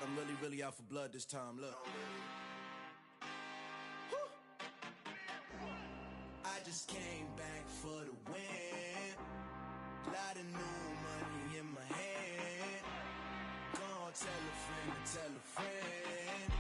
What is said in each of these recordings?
I'm really out for blood this time, look. I just came back for the win. Lot of new money in my hand. Gonna tell a friend to tell a friend.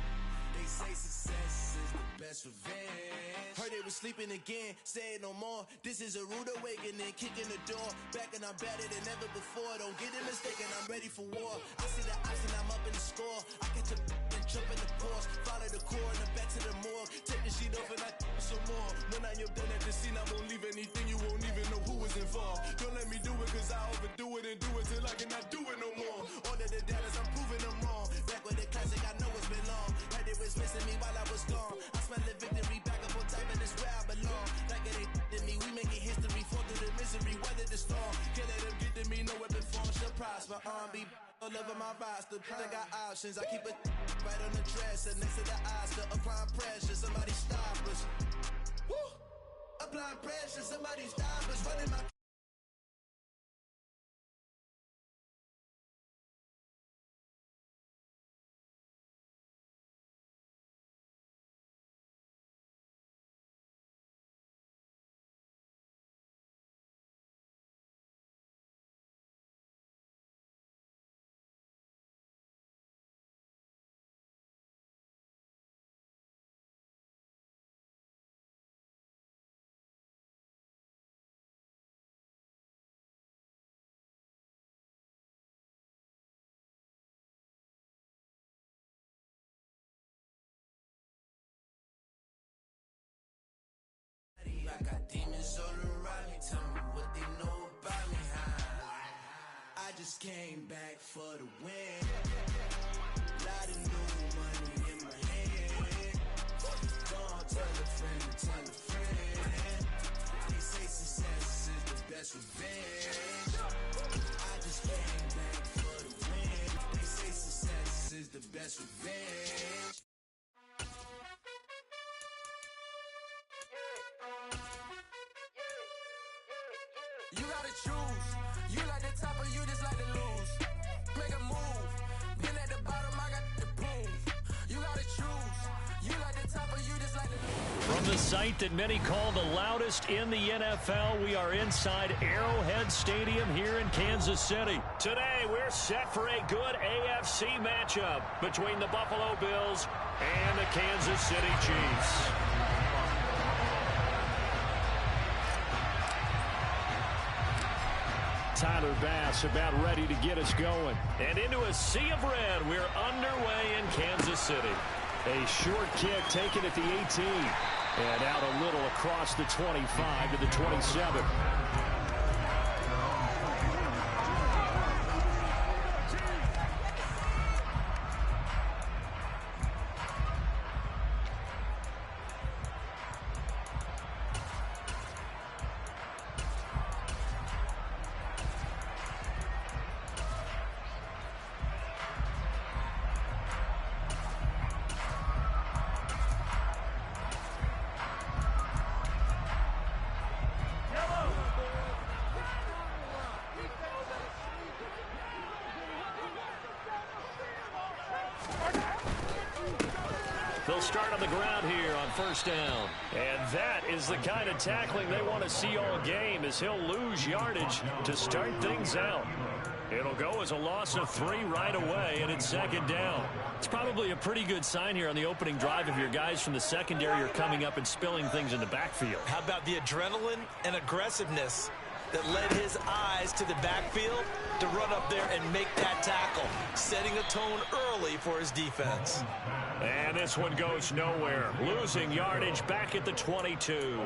They say success is the best revenge. Heard they was sleeping again, say it no more. This is a rude awakening, kicking the door. Back and I'm better than ever before. Don't get it mistaken, I'm ready for war. I see the option, I'm up in the score. I catch a and jump in the course. Follow the core and then back to the morgue. Take the sheet off and I some more. When I am done at the scene, I won't leave anything. You won't even know who was involved. Don't let me do it cause I overdo it and do it till I cannot do it no more. All of the doubters, I'm proving them wrong. Back with the classic, I know it's been long. Heard it was missing me while I was gone. I smell the victory, back up on time and it's where I belong. Like it ain't to me, we making history. Fall through the misery, weather the storm. Can't let them get to me, no weapon form shall prosper. R&B all over my roster, I got options. I keep it right on the dresser, next to the Oscar. Applying pressure, somebody stop us. Woo! Applying pressure, somebody stop us. Running my I got demons all around me, tell me what they know about me. I just came back for the win. Lot of new money in my hand. Don't tell a friend to tell a friend. They say success is the best revenge. I just came back for the win. They say success is the best revenge. You gotta choose. You like the top or you just like to lose. Make a move. Been at the bottom, I got the prove. You gotta choose. You like the top or you just like to lose. From the site that many call the loudest in the NFL, we are inside Arrowhead Stadium here in Kansas City. Today, we're set for a good AFC matchup between the Buffalo Bills and the Kansas City Chiefs. Tyler Bass about ready to get us going. And into a sea of red, we're underway in Kansas City. A short kick taken at the 18. And out a little across the 25 to the 27. They'll start on the ground here on first down. And that is the kind of tackling they want to see all game, as he'll lose yardage to start things out. It'll go as a loss of 3 right away, and it's second down. It's probably a pretty good sign here on the opening drive if your guys from the secondary are coming up and spilling things in the backfield. How about the adrenaline and aggressiveness that led his eyes to the backfield to run up there and make that tackle, setting a tone early for his defense. And this one goes nowhere. Losing yardage back at the 22.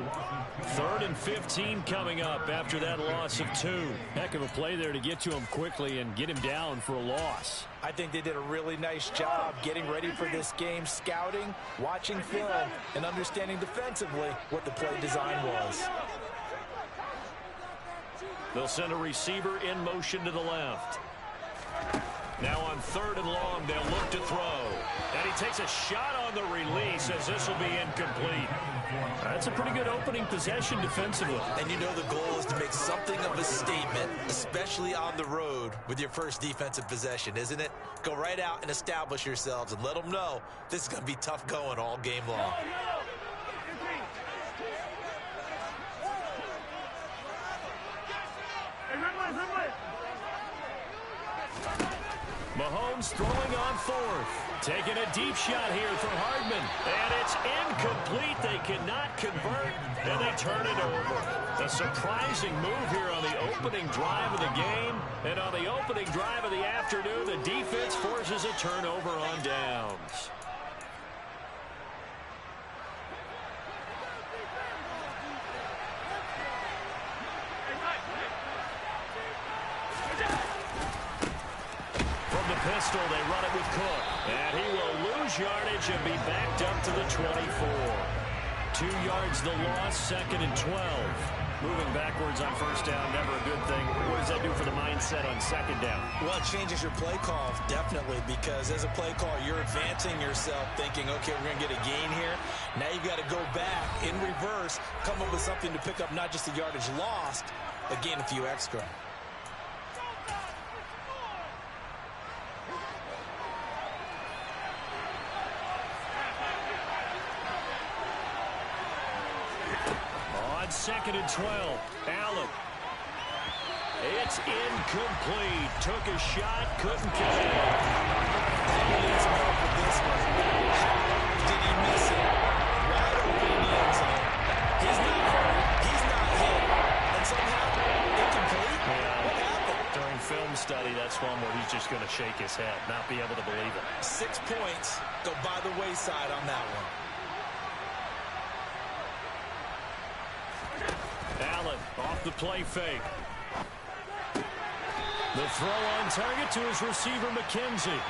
3rd and 15 coming up after that loss of 2. Heck of a play there to get to him quickly and get him down for a loss. I think they did a really nice job getting ready for this game, scouting, watching film, and understanding defensively what the play design was. They'll send a receiver in motion to the left. Now on 3rd and long, they'll look to throw. And he takes a shot on the release as this will be incomplete. That's a pretty good opening possession defensively. And you know the goal is to make something of a statement, especially on the road with your first defensive possession, isn't it? Go right out and establish yourselves and let them know this is going to be tough going all game long. Mahomes throwing on fourth. Taking a deep shot here from Hardman. And it's incomplete. They cannot convert, and they turn it over. A surprising move here on the opening drive of the game. And on the opening drive of the afternoon, the defense forces a turnover on downs. Pistol, they run it with Cook. And he will lose yardage and be backed up to the 24. 2 yards the loss, 2nd and 12. Moving backwards on first down, never a good thing. What does that do for the mindset on 2nd down? Well, it changes your play call, definitely, because as a play caller, you're advancing yourself thinking, okay, we're going to get a gain here. Now you've got to go back in reverse, come up with something to pick up not just the yardage lost, but gain a few extra. On 2nd and 12, Allen. It's incomplete. Took a shot, couldn't catch it. He needs some help with this one. Did he miss it? Wide open in the end zone. He's not hurt. He's not hit. And somehow, incomplete? Yeah. What happened? During film study, that's one where he's just going to shake his head, not be able to believe it. 6 points go by the wayside on that one. Allen off the play fake. The throw on target to his receiver, McKenzie.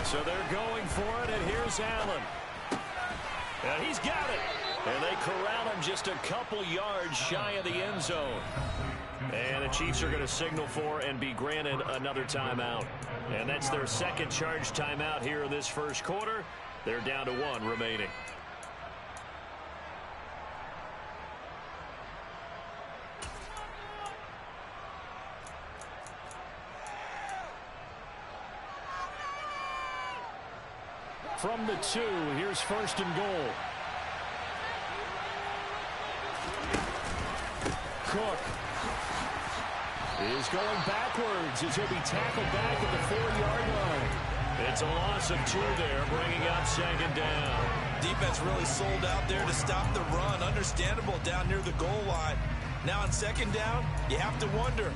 So they're going for it, and here's Allen. And he's got it. And they corral him just a couple yards shy of the end zone. And the Chiefs are going to signal for and be granted another timeout. And that's their second charge timeout here in this first quarter. They're down to 1 remaining. From the 2, here's 1st and goal. Cook is going backwards as he'll be tackled back at the 4-yard line. It's a loss of 2 there, bringing up 2nd down. Defense really sold out there to stop the run. Understandable down near the goal line. Now on 2nd down, you have to wonder,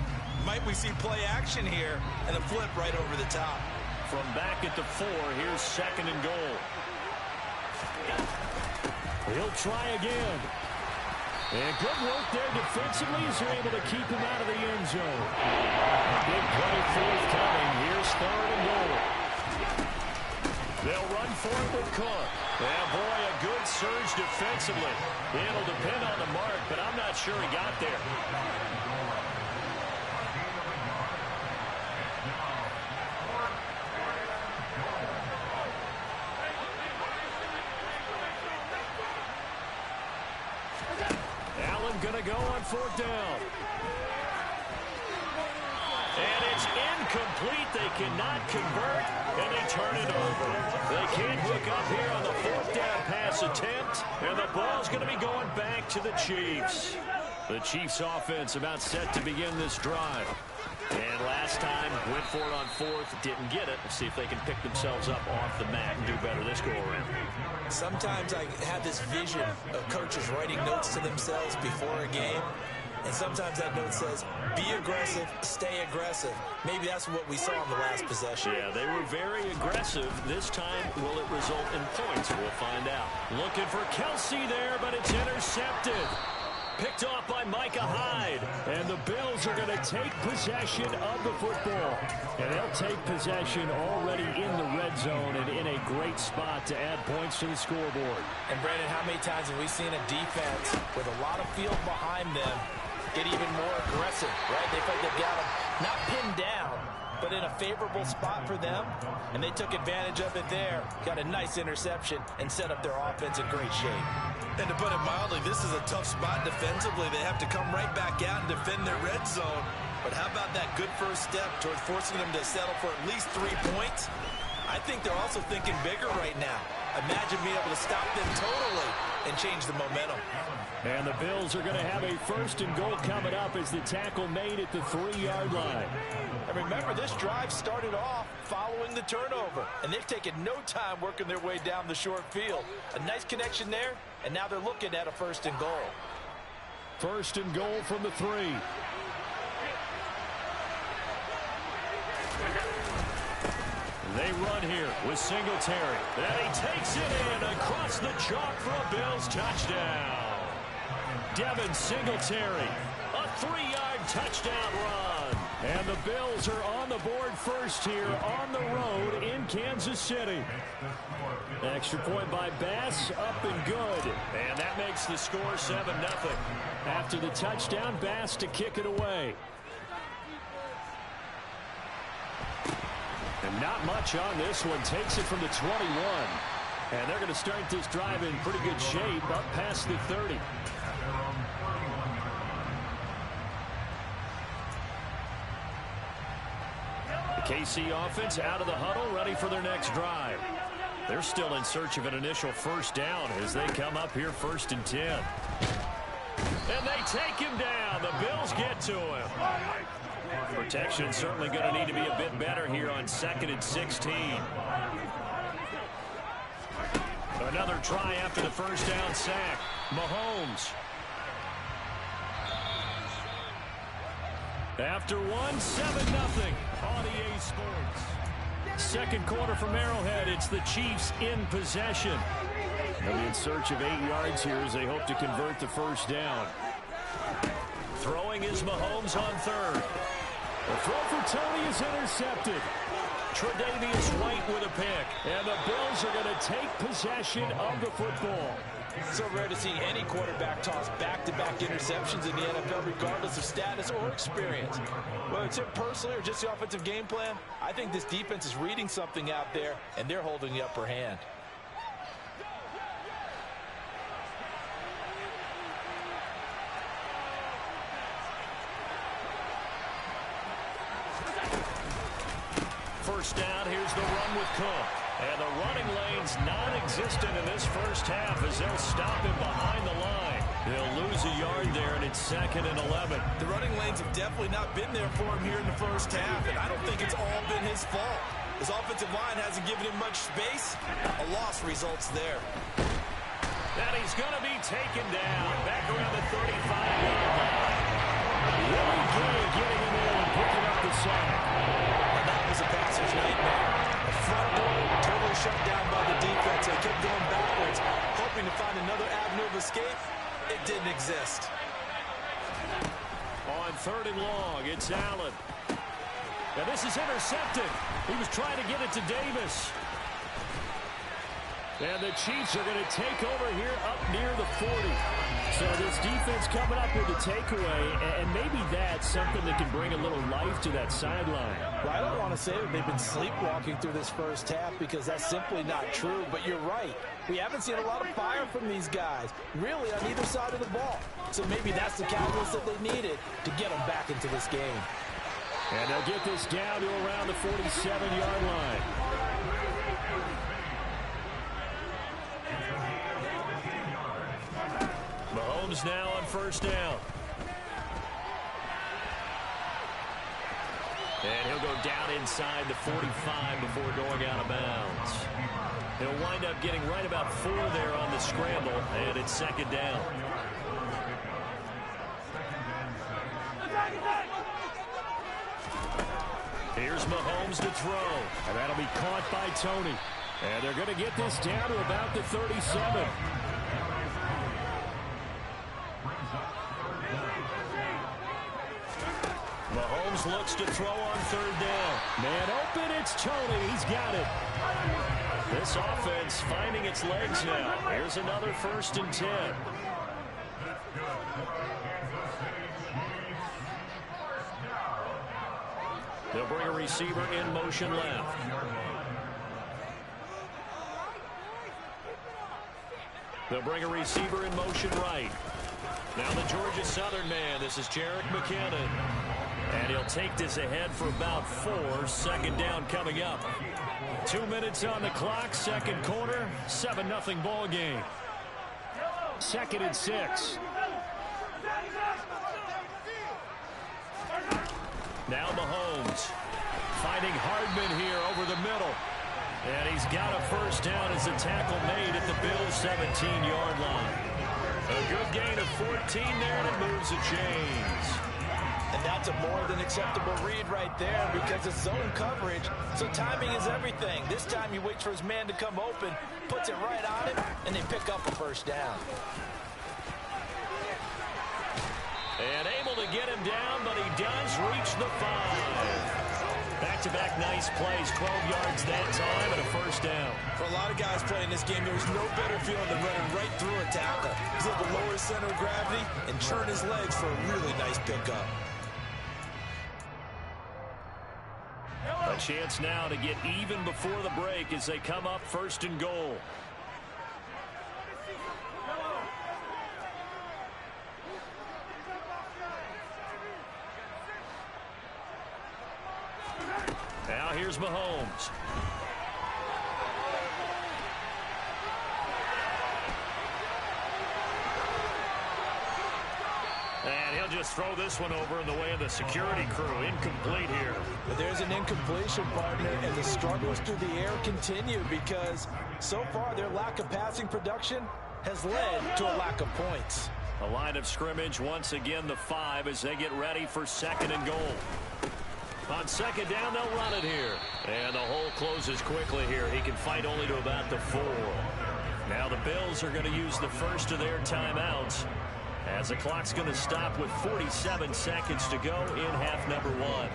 might we see play action here and a flip right over the top? From back at the 4, here's 2nd and goal. He'll try again. And good work there defensively as they're able to keep him out of the end zone. Big play forthcoming. Here's 3rd and goal. They'll run for it with Cook. And boy, a good surge defensively. It'll depend on the mark, but I'm not sure he got there. Going to go on 4th down. And it's incomplete. They cannot convert, and they turn it over. They can't hook up here on the 4th down pass attempt, and the ball's going to be going back to the Chiefs. The Chiefs offense about set to begin this drive. And last time, went for it on 4th, didn't get it. Let's see if they can pick themselves up off the mat and do better this go-around. Sometimes I have this vision of coaches writing notes to themselves before a game, and sometimes that note says, be aggressive, stay aggressive. Maybe that's what we saw in the last possession. Yeah, they were very aggressive. This time, will it result in points? We'll find out. Looking for Kelsey there, but it's intercepted. Picked off by Micah Hyde. And the Bills are going to take possession of the football. And they'll take possession already in the red zone and in a great spot to add points to the scoreboard. And, Brandon, how many times have we seen a defense with a lot of field behind them get even more aggressive, right? They feel like they've got them not pinned down, but in a favorable spot for them, and they took advantage of it there. Got a nice interception and set up their offense in great shape. And to put it mildly, this is a tough spot defensively. They have to come right back out and defend their red zone. But how about that good first step towards forcing them to settle for at least 3 points? I think they're also thinking bigger right now. Imagine being able to stop them totally and change the momentum. And the Bills are going to have a 1st and goal coming up as the tackle made at the 3-yard line. And remember, this drive started off following the turnover, and they've taken no time working their way down the short field. A nice connection there, and now they're looking at a 1st and goal. 1st and goal from the 3. They run here with Singletary. And he takes it in across the chalk for a Bills touchdown. Devin Singletary, a 3-yard touchdown run. And the Bills are on the board first here on the road in Kansas City. Extra point by Bass, up and good. And that makes the score 7-0. After the touchdown, Bass to kick it away. And not much on this one. Takes it from the 21. And they're going to start this drive in pretty good shape up past the 30. The KC offense out of the huddle, ready for their next drive. They're still in search of an initial 1st down as they come up here 1st and 10. And they take him down. The Bills get to him. Protection certainly going to need to be a bit better here on 2nd and 16. Another try after the 1st down sack. Mahomes. After 1, 7-0 on EA Sports. 2nd quarter from Arrowhead. It's the Chiefs in possession. They'll be in search of 8 yards here as they hope to convert the 1st down. Throwing is Mahomes on 3rd. The throw for Tony is intercepted. Tre'Davious White with a pick. And the Bills are going to take possession of the football. So rare to see any quarterback toss back-to-back interceptions in the NFL, regardless of status or experience. Whether it's him personally or just the offensive game plan, I think this defense is reading something out there, and they're holding the upper hand. First down, here's the run with Cook. And the running lane's non-existent in this 1st half as they'll stop him behind the line. They'll lose a yard there, and it's 2nd and 11. The running lanes have definitely not been there for him here in the 1st half, and I don't think it's all been his fault. His offensive line hasn't given him much space. A loss results there. And he's going to be taken down back around the 35-yard line. Really good getting in there and picking up the sack. And that was a passer's nightmare. The front door totally shut down by the defense. They kept going backwards, hoping to find another avenue of escape. It didn't exist. On 3rd and long, it's Allen. And this is intercepted. He was trying to get it to Davis. And the Chiefs are going to take over here up near the 40. So this defense coming up with a takeaway, and maybe that's something that can bring a little life to that sideline. Well, I don't want to say that they've been sleepwalking through this 1st half because that's simply not true, but you're right. We haven't seen a lot of fire from these guys, really on either side of the ball. So maybe that's the catalyst that they needed to get them back into this game. And they'll get this down to around the 47-yard line. Mahomes now on 1st down. And he'll go down inside the 45 before going out of bounds. He'll wind up getting right about 4 there on the scramble, and it's 2nd down. Here's Mahomes to throw, and that'll be caught by Tony. And they're going to get this down to about the 37. Mahomes looks to throw on third down. Man open, it's Tony. He's got it. This offense finding its legs now. Here's another 1st and 10. They'll bring a receiver in motion left. They'll bring a receiver in motion right. Now the Georgia Southern man. This is Jerick McKinnon. And he'll take this ahead for about 4. 2nd down coming up. 2 minutes on the clock. 2nd quarter. 7-0 ball game. 2nd and 6. Now Mahomes finding Hardman here over the middle. And he's got a 1st down as a tackle made at the Bills' 17-yard line. A good gain of 14 there, and it moves the chains. And that's a more than acceptable read right there because it's zone coverage, so timing is everything. This time he waits for his man to come open, puts it right on him, and they pick up a 1st down. And able to get him down, but he does reach the 5. Back-to-back nice plays, 12 yards that time, and a 1st down. For a lot of guys playing this game, there's no better feeling than running right through a tackle. He's able to lower his center of gravity and churn his legs for a really nice pickup. A chance now to get even before the break as they come up 1st and goal. Now here's Mahomes. And he'll just throw this one over in the way of the security crew. Incomplete here. But there's an incompletion, partner, and the struggles through the air continue because so far their lack of passing production has led to a lack of points. A line of scrimmage, once again the 5 as they get ready for 2nd and goal. On 2nd down, they'll run it here. And the hole closes quickly here. He can fight only to about the 4. Now the Bills are going to use the first of their timeouts as the clock's going to stop with 47 seconds to go in half number 1.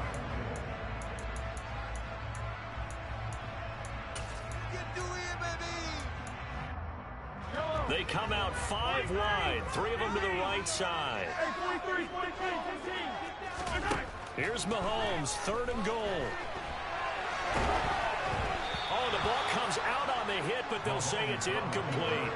They come out 5 wide, 3 of them to the right side. Here's Mahomes, 3rd and goal. Oh, the ball comes out on the hit, but they'll say it's incomplete.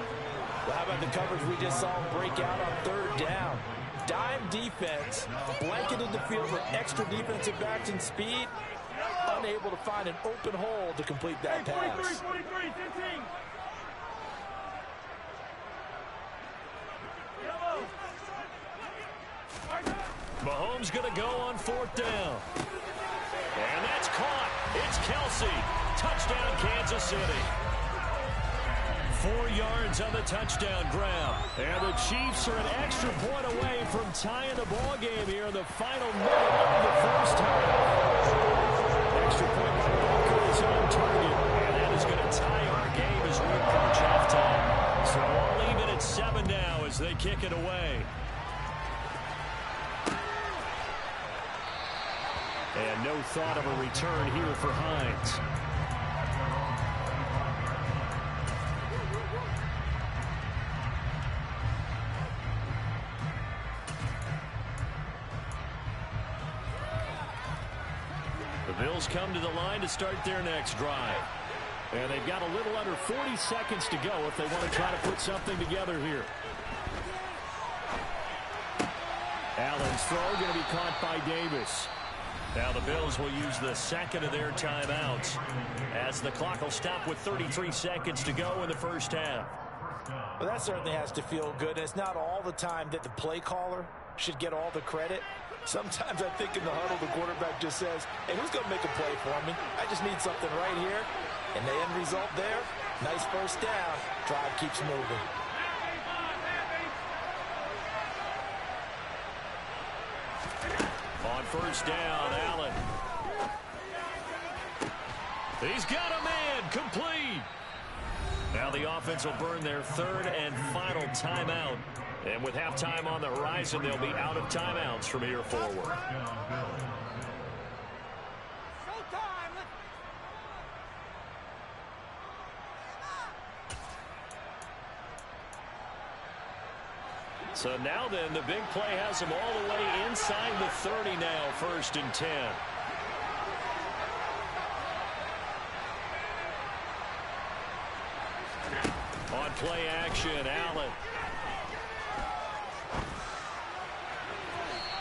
Well, how about the coverage we just saw him break out on 3rd down? Dime defense, blanketed the field with extra defensive backs and speed, unable to find an open hole to complete that pass. Mahomes going to go on 4th down. And that's caught. It's Kelsey. Touchdown, Kansas City. 4 yards on the touchdown grab. And the Chiefs are an extra point away from tying the ball game here in the final minute of the 1st half. Extra point by Walker is on target. And that is going to tie our game as we approach halftime. So all even at 7 now as they kick it away. And no thought of a return here for Hines. The Bills come to the line to start their next drive. And they've got a little under 40 seconds to go if they want to try to put something together here. Allen's throw going to be caught by Davis. Now the Bills will use the 2nd of their timeouts as the clock will stop with 33 seconds to go in the 1st half. Well, that certainly has to feel good. And it's not all the time that the play caller should get all the credit. Sometimes I think in the huddle, the quarterback just says, hey, who's going to make a play for me? I just need something right here. And the end result there, nice 1st down. Drive keeps moving. On 1st down, Allen. He's got a man, complete. Now the offense will burn their 3rd and final timeout And with halftime on the horizon, they'll be out of timeouts from here forward. So now then, the big play has them all the way inside the 30 now, 1st and 10. On play action, Allen.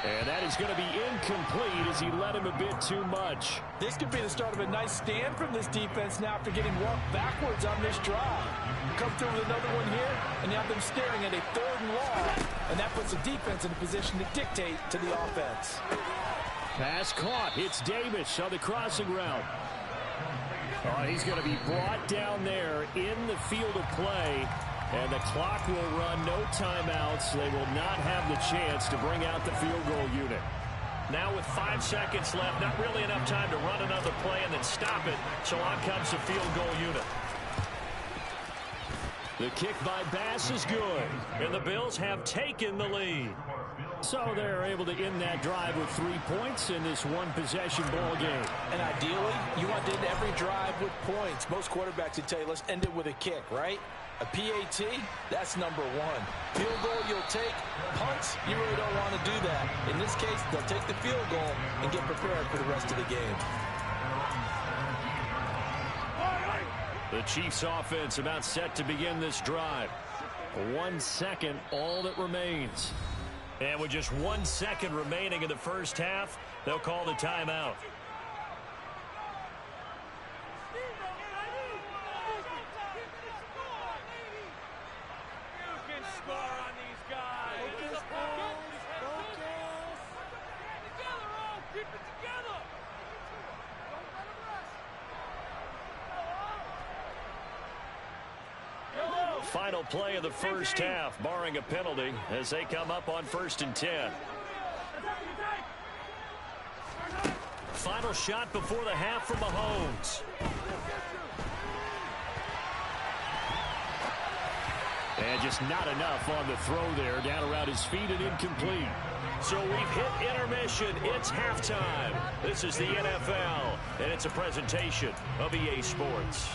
And that is going to be incomplete as he led him a bit too much. This could be the start of a nice stand from this defense now after getting walked backwards on this drive. Come through with another one here, and you have them staring at a 3rd and long, and that puts the defense in a position to dictate to the offense. Pass caught. Hits Davis on the crossing route. Oh, he's going to be brought down there in the field of play. And the clock will run, no timeouts. They will not have the chance to bring out the field goal unit. Now with 5 seconds left, not really enough time to run another play and then stop it. So on comes the field goal unit. The kick by Bass is good. And the Bills have taken the lead. So they're able to end that drive with 3 points in this one-possession ball game. And ideally, you want to end every drive with points. Most quarterbacks would tell you, let's end it with a kick, right? A PAT, that's number 1. Field goal you'll take. Punts, you really don't want to do that. In this case, they'll take the field goal and get prepared for the rest of the game. The Chiefs offense about set to begin this drive. 1 second, all that remains. And with just 1 second remaining in the first half, they'll call the timeout. Final play of the first half, barring a penalty, as they come up on 1st and 10. Final shot before the half from Mahomes. And just not enough on the throw there, down around his feet and incomplete. So we've hit intermission. It's halftime. This is the NFL, and it's a presentation of EA Sports.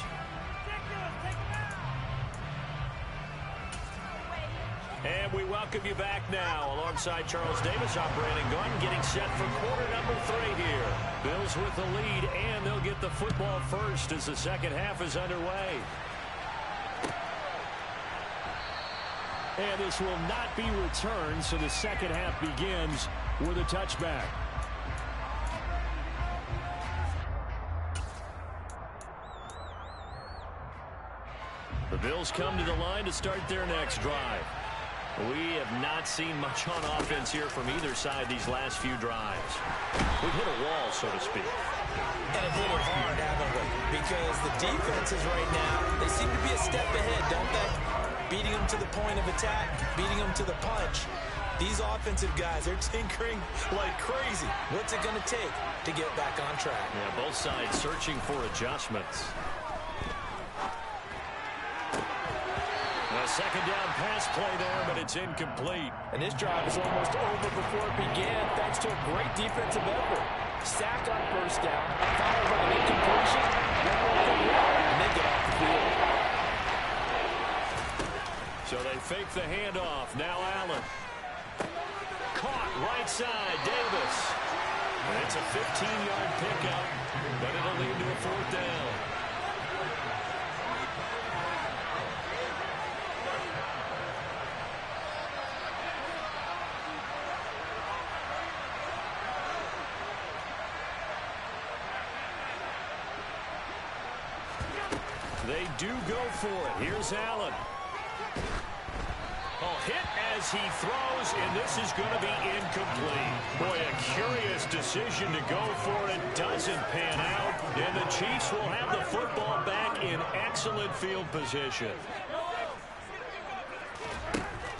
And we welcome you back now alongside Charles Davis. I'm Brandon Gunn getting set for quarter number 3 here. Bills with the lead, and they'll get the football first as the second half is underway. And this will not be returned, so the second half begins with a touchback. The Bills come to the line to start their next drive. We have not seen much on offense here from either side these last few drives. We've hit a wall, so to speak. And have hit it hard, haven't we? Because the defenses right now, they seem to be a step ahead, don't they? Beating them to the point of attack, beating them to the punch. These offensive guys, they're tinkering like crazy. What's it going to take to get back on track? Yeah, both sides searching for adjustments. A second down pass play there, but it's incomplete. And this drive is almost over before it began, thanks to a great defensive effort. Sack on first down, followed by an incompletion, and they get off the field. So they fake the handoff. Now Allen. Caught right side, Davis. And it's a 15-yard pickup, but it'll lead to a 4th down. They do go for it. Here's Allen. Oh, hit as he throws, and this is going to be incomplete. Boy, a curious decision to go for it. Doesn't pan out, and the Chiefs will have the football back in excellent field position.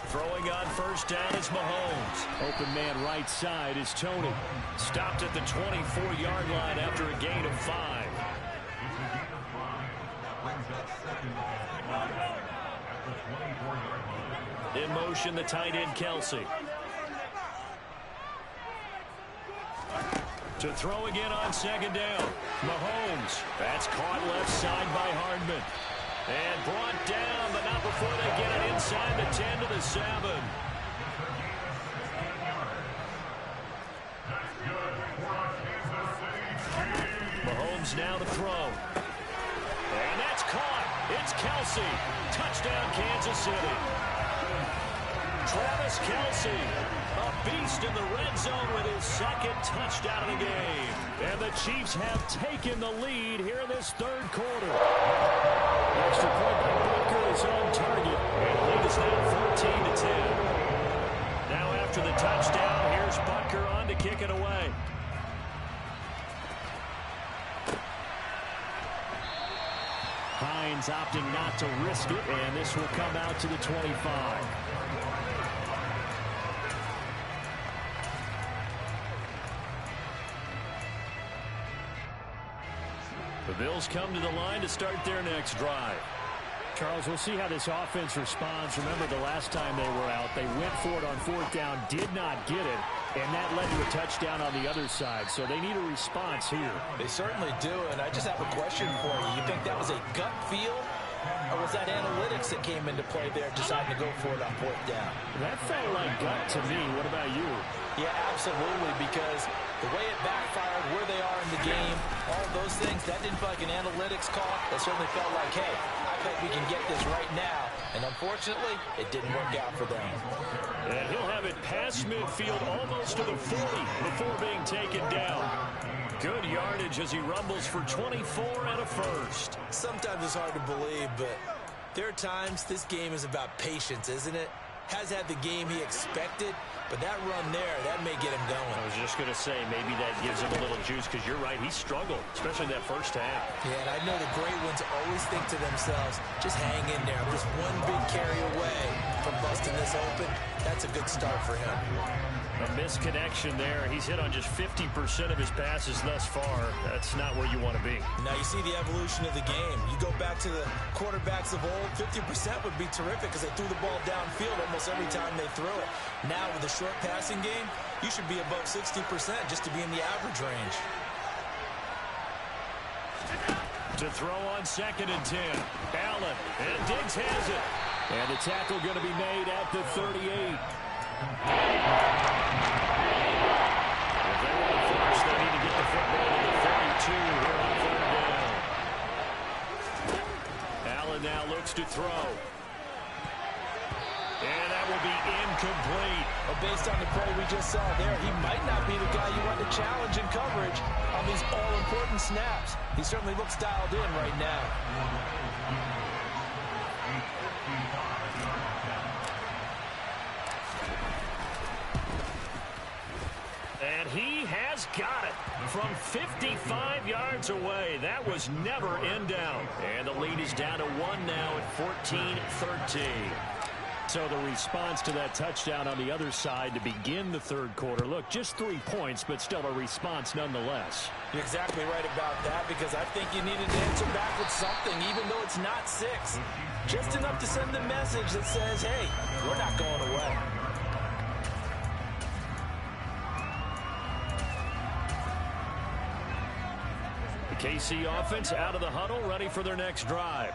Throwing on first down is Mahomes. Open man right side is Tony. Stopped at the 24-yard line after a gain of 5. In motion, the tight end, Kelsey. To throw again on second down. Mahomes. That's caught left side by Hardman. And brought down, but not before they get it inside the 10 to the 7. Mahomes now to throw. And that's caught. It's Kelsey. Touchdown, Kansas City. Travis Kelsey, a beast in the red zone with his second touchdown of the game. And the Chiefs have taken the lead here in this third quarter. Extra point by Booker is on target. And the lead is now 14-10. Now after the touchdown, here's Butker on to kick it away. Hines opting not to risk it, and this will come out to the 25. The Bills come to the line to start their next drive. Charles, we'll see how this offense responds. Remember the last time they were out, they went for it on fourth down, did not get it, and that led to a touchdown on the other side. So they need a response here. They certainly do, and I just have a question for you. You think that was a gut feel, or was that analytics that came into play there, deciding to go for it on fourth down? That felt like gut to me. What about you? Yeah, absolutely, because the way it backfired, where they are in the game, all those things, that didn't feel like an analytics call. That certainly felt like, hey, I bet we can get this right now. And unfortunately, it didn't work out for them. And he'll have it past midfield almost to the 40 before being taken down. Good yardage as he rumbles for 24 and a first. Sometimes it's hard to believe, but there are times this game is about patience, isn't it? Has had the game he expected, but that run there, that may get him going. I was just going to say, maybe that gives him a little juice, because you're right, he struggled, especially that first half. Yeah, and I know the great ones always think to themselves, just hang in there. I'm just one big carry away from busting this open. That's a good start for him. A misconnection there. He's hit on just 50% of his passes thus far. That's not where you want to be. Now you see the evolution of the game. You go back to the quarterbacks of old, 50% would be terrific because they threw the ball downfield almost every time they threw it. Now with a short passing game, you should be above 60% just to be in the average range. To throw on 2nd and 10. Allen, and Diggs has it. And the tackle going to be made at the 38. If they want to force, they need to get the football to the 32 here on 3rd down. Allen now looks to throw. And that will be incomplete. Well, based on the play we just saw there, he might not be the guy you want to challenge in coverage on these all-important snaps. He certainly looks dialed in right now. And he has got it from 55 yards away. That was never in down. And the lead is down to 1 now at 14-13. So the response to that touchdown on the other side to begin the third quarter. Look, just 3 points, but still a response nonetheless. You're exactly right about that, because I think you needed to answer back with something, even though it's not 6. Just enough to send a message that says, hey, we're not going away. The KC offense out of the huddle, ready for their next drive.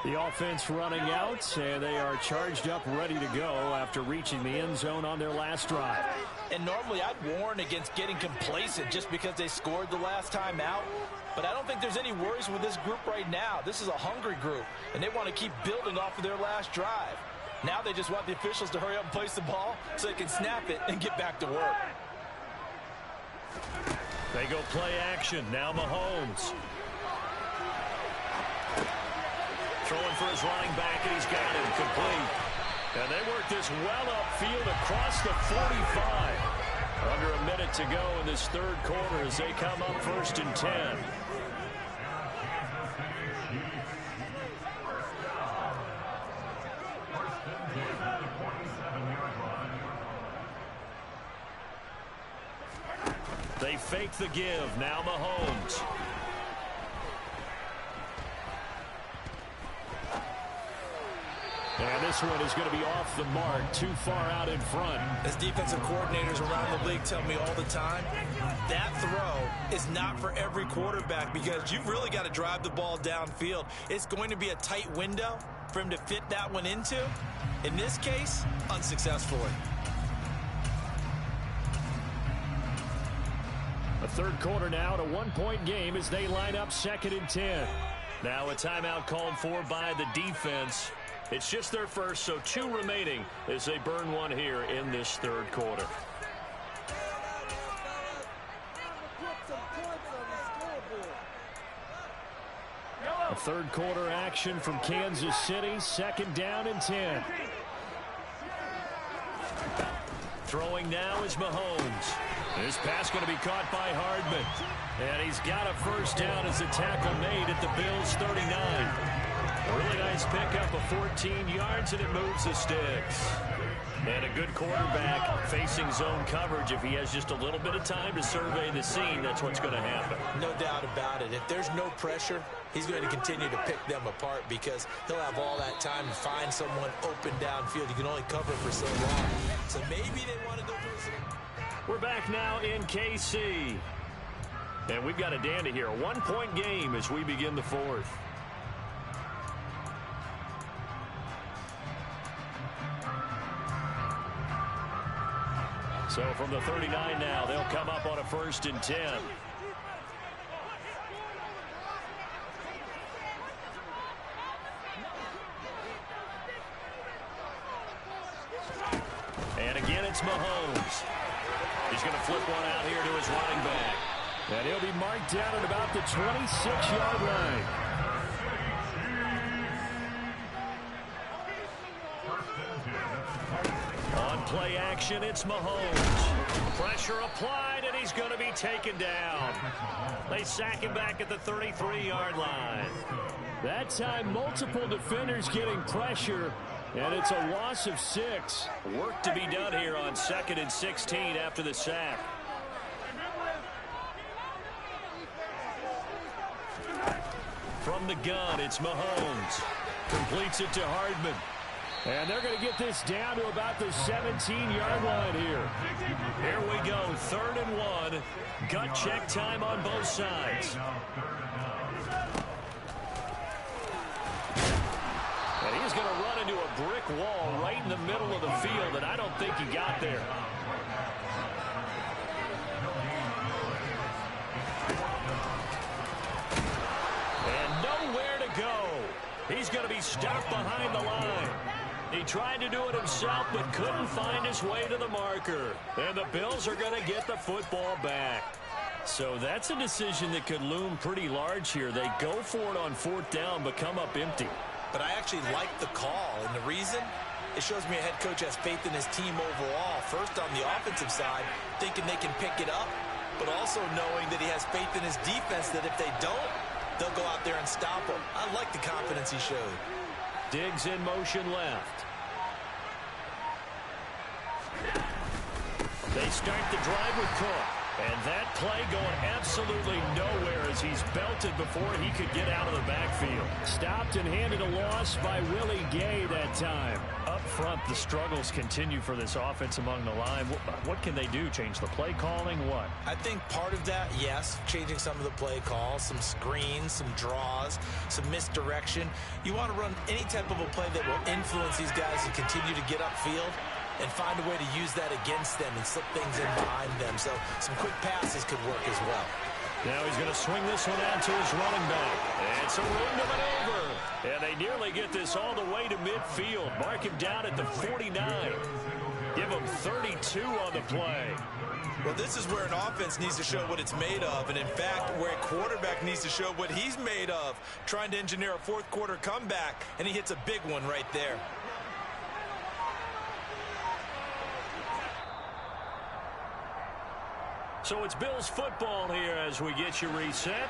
The offense running out, and they are charged up, ready to go after reaching the end zone on their last drive. And normally I'd warn against getting complacent just because they scored the last time out. But I don't think there's any worries with this group right now. This is a hungry group, and they want to keep building off of their last drive. Now they just want the officials to hurry up and place the ball so they can snap it and get back to work. They go play action. Now Mahomes. Throwing for his running back, and he's got him complete. And they work this well upfield across the 45. Under a minute to go in this third quarter as they come up 1st and 10. They fake the give. Now Mahomes. And this one is going to be off the mark, too far out in front. As defensive coordinators around the league tell me all the time, that throw is not for every quarterback because you've really got to drive the ball downfield. It's going to be a tight window for him to fit that one into. In this case, unsuccessfully. A third quarter now, a one-point game as they line up 2nd and 10. Now a timeout called for by the defense. It's just their first, so 2 remaining as they burn one here in this third quarter. A third quarter action from Kansas City, 2nd down and 10. Throwing now is Mahomes. This pass going to be caught by Hardman. And he's got a first down as the tackle made at the Bills' 39. A really nice pickup of 14 yards, and it moves the sticks. And a good quarterback facing zone coverage. If he has just a little bit of time to survey the scene, that's what's going to happen. No doubt about it. If there's no pressure, he's going to continue to pick them apart because he'll have all that time to find someone open downfield. You can only cover for so long. So maybe they want to go for some. We're back now in KC. And we've got a dandy here. A one-point game as we begin the fourth. So from the 39 now, they'll come up on a 1st and 10. And again, it's Mahomes. He's going to flip one out here to his running back. And he'll be marked down at about the 26-yard line. On play action, it's Mahomes. Pressure applied, and he's going to be taken down. They sack him back at the 33-yard line. That time, multiple defenders getting pressure. And it's a loss of 6. Work to be done here on 2nd and 16 after the sack. From the gun, it's Mahomes. Completes it to Hardman. And they're going to get this down to about the 17-yard line here. Here we go, 3rd and 1. Gut check time on both sides. And he's going to run into a brick wall right in the middle of the field, and I don't think he got there. And nowhere to go. He's going to be stopped behind the line. He tried to do it himself, but couldn't find his way to the marker. And the Bills are going to get the football back. So that's a decision that could loom pretty large here. They go for it on 4th down, but come up empty. But I actually like the call, and the reason? It shows me a head coach has faith in his team overall. First, on the offensive side, thinking they can pick it up, but also knowing that he has faith in his defense that if they don't, they'll go out there and stop them. I like the confidence he showed. Diggs in motion left. They start the drive with Cook. And that play going absolutely nowhere as he's belted before he could get out of the backfield. Stopped and handed a loss by Willie Gay that time. Up front, the struggles continue for this offense among the line. What can they do? Change the play calling? What? I think part of that, yes, changing some of the play calls, some screens, some draws, some misdirection. You want to run any type of a play that will influence these guys to continue to get upfield and find a way to use that against them and slip things in behind them. So some quick passes could work as well. Now he's going to swing this one out to his running back. And it's a room to maneuver. And they nearly get this all the way to midfield. Mark him down at the 49. Give him 32 on the play. Well, this is where an offense needs to show what it's made of. And in fact, where a quarterback needs to show what he's made of. Trying to engineer a 4th quarter comeback. And he hits a big one right there. So it's Bills football here as we get you reset.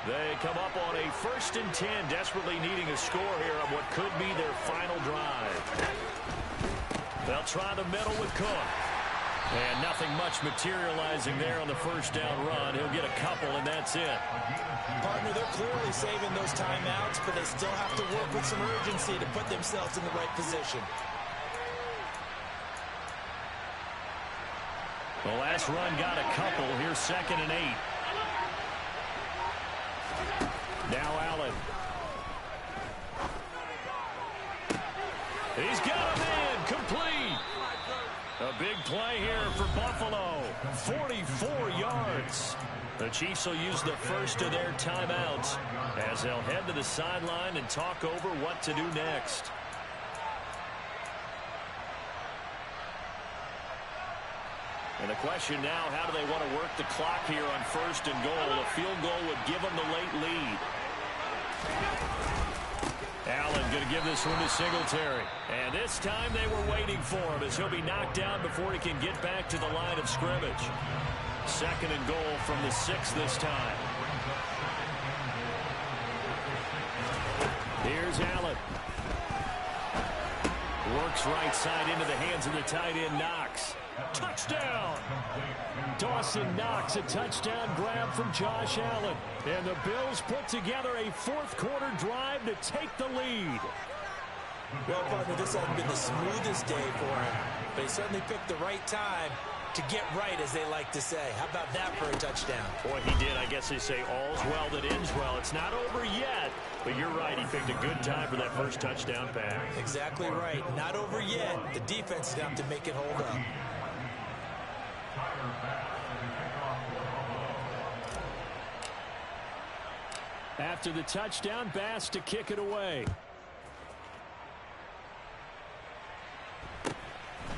They come up on a 1st and 10, desperately needing a score here on what could be their final drive. They'll try the middle with Cook. And nothing much materializing there on the first down run. He'll get a couple, and that's it. Partner, they're clearly saving those timeouts, but they still have to work with some urgency to put themselves in the right position. The last run got a couple. Here's 2nd and 8. Now Allen. He's got him in. Complete. A big play here for Buffalo. 44 yards. The Chiefs will use the first of their timeouts as they'll head to the sideline and talk over what to do next. And the question now, how do they want to work the clock here on 1st and goal? A field goal would give them the late lead. Allen going to give this one to Singletary. And this time they were waiting for him as he'll be knocked down before he can get back to the line of scrimmage. 2nd and goal from the 6 this time. Here's Allen. Works right side into the hands of the tight end, Knox. Touchdown! Dawson Knox, a touchdown grab from Josh Allen. And the Bills put together a 4th quarter drive to take the lead. Well, partner, this hasn't been the smoothest day for him, but he certainly picked the right time to get right, as they like to say. How about that for a touchdown? Boy, he did. I guess they say all's well that ends well. It's not over yet, but you're right. He picked a good time for that first touchdown pass. Exactly right. Not over yet. The defense is going to have to make it hold up. After the touchdown, Bass to kick it away.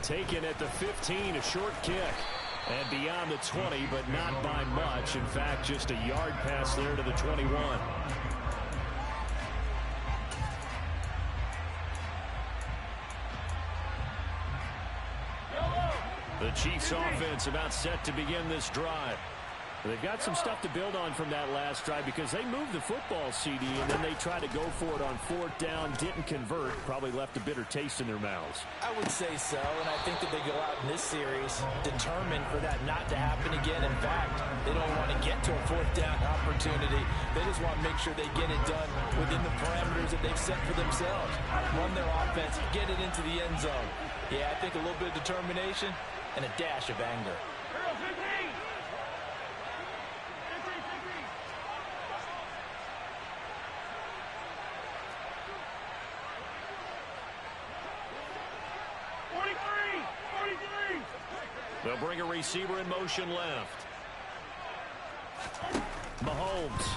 Taken at the 15, a short kick. And beyond the 20, but not by much. In fact, just a yard pass there to the 21. The Chiefs offense about set to begin this drive. They've got some stuff to build on from that last drive because they moved the football, CD, and then they tried to go for it on 4th down, didn't convert, probably left a bitter taste in their mouths. I would say so, and I think that they go out in this series determined for that not to happen again. In fact, they don't want to get to a 4th down opportunity. They just want to make sure they get it done within the parameters that they've set for themselves. Run their offense, get it into the end zone. Yeah, I think a little bit of determination and a dash of anger. They'll bring a receiver in motion left. Mahomes.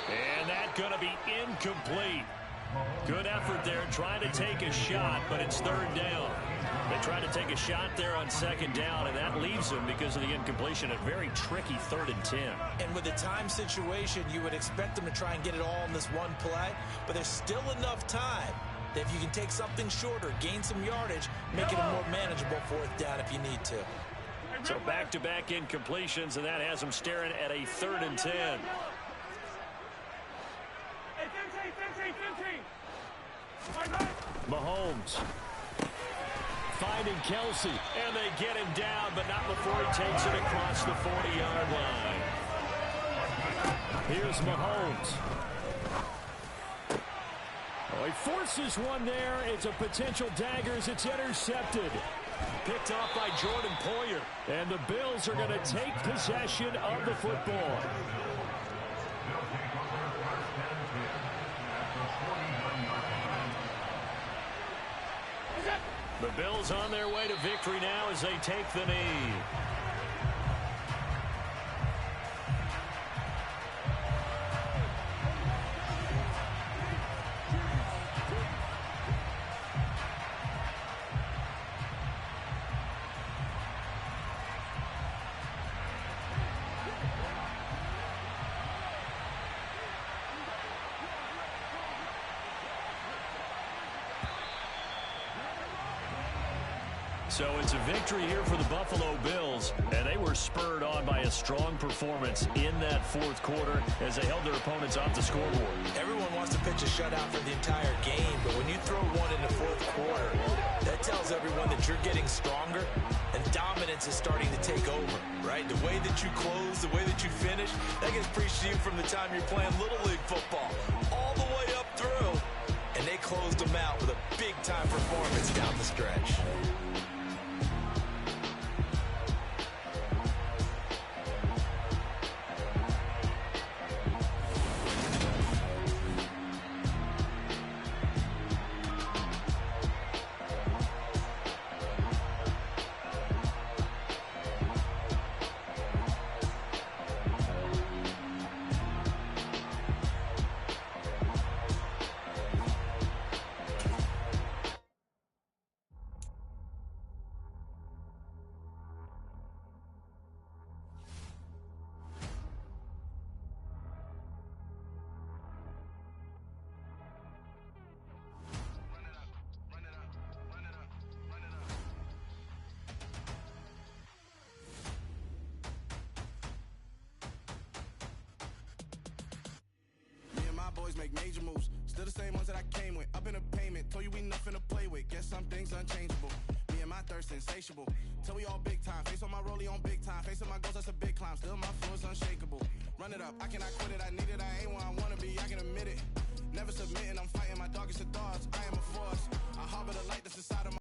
And that's going to be incomplete. Good effort there trying to take a shot, but it's 3rd down. They tried to take a shot there on 2nd down, and that leaves them, because of the incompletion, a very tricky 3rd and 10. And with the time situation, you would expect them to try and get it all in this one play, but there's still enough time that if you can take something shorter, gain some yardage, make it a more manageable 4th down if you need to. So back-to-back incompletions, and that has them staring at a 3rd and 10. Mahomes finding Kelsey, and they get him down, but not before he takes it across the 40-yard line. Here's Mahomes. Oh, he forces one there. It's a potential dagger as it's intercepted. Picked off by Jordan Poyer. And the Bills are going to take possession of the football. The Bills on their way to victory now as they take the knee. So it's a victory here for the Buffalo Bills, and they were spurred on by a strong performance in that fourth quarter as they held their opponents off the scoreboard. Everyone wants to pitch a shutout for the entire game, but when you throw one in the fourth quarter, that tells everyone that you're getting stronger and dominance is starting to take over, right? The way that you close, the way that you finish, that gets preached to you from the time you're playing Little League football all the way up through, and they closed them out with a big-time performance down the stretch. Boys make major moves, still the same ones that I came with. Up in a payment, told you we nothing to play with. Guess some things unchangeable. Me and my thirst insatiable. Till we all big time. Face on my rollie on big time. Face on my goals, that's a big climb. Still my flow is unshakable. Run it up, I cannot quit it. I need it, I ain't where I wanna be. I can admit it. Never submitting, I'm fighting my darkest of thoughts. I am a force. I harbor the light that's inside of my